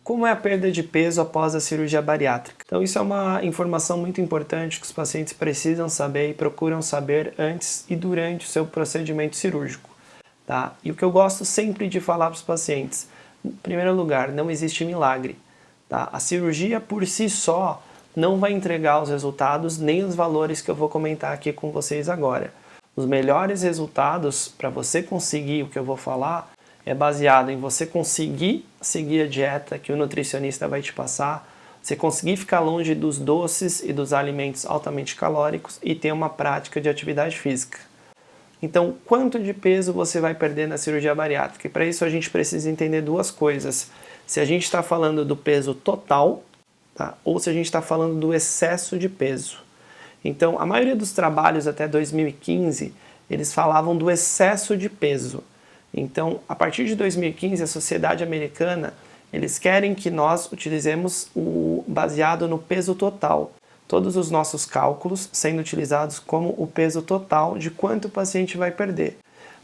Como é a perda de peso após a cirurgia bariátrica? Então isso é uma informação muito importante que os pacientes precisam saber e procuram saber antes e durante o seu procedimento cirúrgico. Tá? E o que eu gosto sempre de falar para os pacientes, em primeiro lugar, não existe milagre. Tá? A cirurgia por si só não vai entregar os resultados nem os valores que eu vou comentar aqui com vocês agora. Os melhores resultados para você conseguir o que eu vou falar é baseado em você conseguir seguir a dieta que o nutricionista vai te passar, você conseguir ficar longe dos doces e dos alimentos altamente calóricos e ter uma prática de atividade física. Então, quanto de peso você vai perder na cirurgia bariátrica? E para isso a gente precisa entender duas coisas. Se a gente está falando do peso total, tá? Ou se a gente está falando do excesso de peso. Então, a maioria dos trabalhos até 2015, eles falavam do excesso de peso. Então, a partir de 2015, a Sociedade Americana, eles querem que nós utilizemos o baseado no peso total. Todos os nossos cálculos sendo utilizados como o peso total de quanto o paciente vai perder.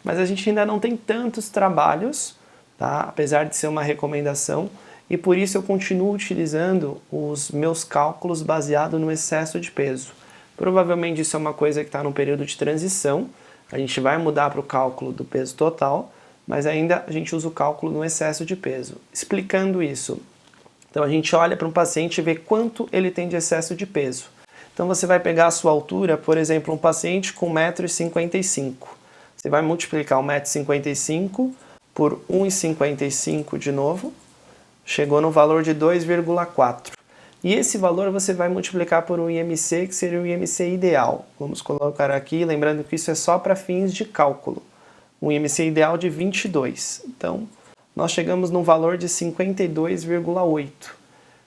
Mas a gente ainda não tem tantos trabalhos, tá? Apesar de ser uma recomendação, e por isso eu continuo utilizando os meus cálculos baseados no excesso de peso. Provavelmente isso é uma coisa que está no período de transição, a gente vai mudar para o cálculo do peso total, mas ainda a gente usa o cálculo no excesso de peso. Explicando isso, então a gente olha para um paciente e vê quanto ele tem de excesso de peso. Então você vai pegar a sua altura, por exemplo, um paciente com 1,55 m. Você vai multiplicar 1,55 m por 1,55 de novo, chegou no valor de 2,4. E esse valor você vai multiplicar por um IMC, que seria o IMC ideal. Vamos colocar aqui, lembrando que isso é só para fins de cálculo. Um IMC ideal de 22. Então, nós chegamos num valor de 52,8.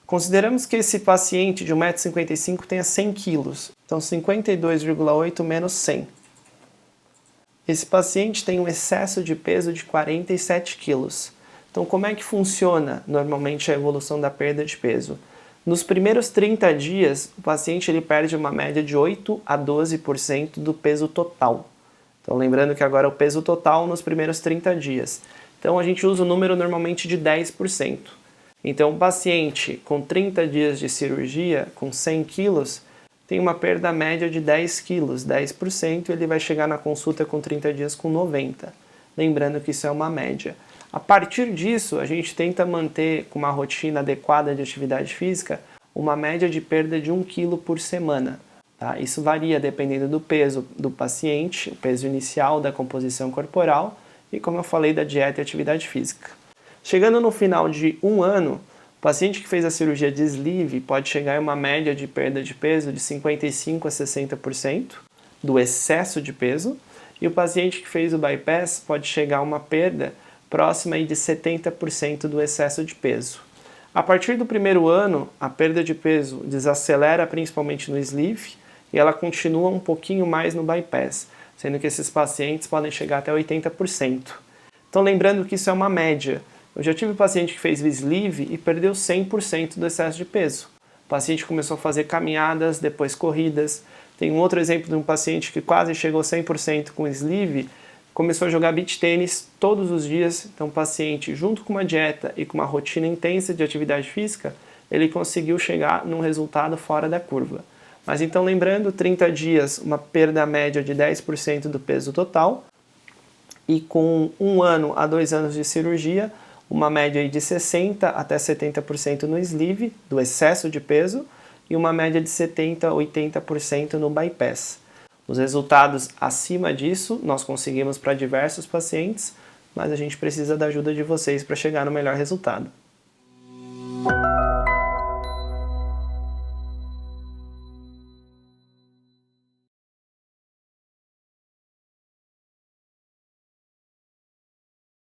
Consideramos que esse paciente de 1,55 m tenha 100 kg. Então, 52,8 menos 100. Esse paciente tem um excesso de peso de 47 kg. Então, como é que funciona normalmente a evolução da perda de peso? Nos primeiros 30 dias, o paciente ele perde uma média de 8 a 12% do peso total. Então, lembrando que agora é o peso total nos primeiros 30 dias. Então, a gente usa o número normalmente de 10%. Então, um paciente com 30 dias de cirurgia, com 100 quilos, tem uma perda média de 10 quilos, 10%, ele vai chegar na consulta com 30 dias com 90. Lembrando que isso é uma média. A partir disso, a gente tenta manter com uma rotina adequada de atividade física uma média de perda de 1 kg por semana. Tá? Isso varia dependendo do peso do paciente, o peso inicial da composição corporal e, como eu falei, da dieta e atividade física. Chegando no final de um ano, o paciente que fez a cirurgia de sleeve pode chegar em uma média de perda de peso de 55% a 60% do excesso de peso, e o paciente que fez o bypass pode chegar a uma perda próxima aí de 70% do excesso de peso. A partir do primeiro ano, a perda de peso desacelera principalmente no sleeve e ela continua um pouquinho mais no bypass, sendo que esses pacientes podem chegar até 80%. Então lembrando que isso é uma média. Eu já tive um paciente que fez o sleeve e perdeu 100% do excesso de peso. O paciente começou a fazer caminhadas, depois corridas. Tem um outro exemplo de um paciente que quase chegou a 100% com sleeve, começou a jogar beach tênis todos os dias. Então o paciente, junto com uma dieta e com uma rotina intensa de atividade física, ele conseguiu chegar num resultado fora da curva. Mas então lembrando, 30 dias, uma perda média de 10% do peso total, e com 1 ano a 2 anos de cirurgia, uma média de 60% até 70% no sleeve, do excesso de peso, e uma média de 70% a 80% no bypass. Os resultados acima disso nós conseguimos para diversos pacientes, mas a gente precisa da ajuda de vocês para chegar no melhor resultado.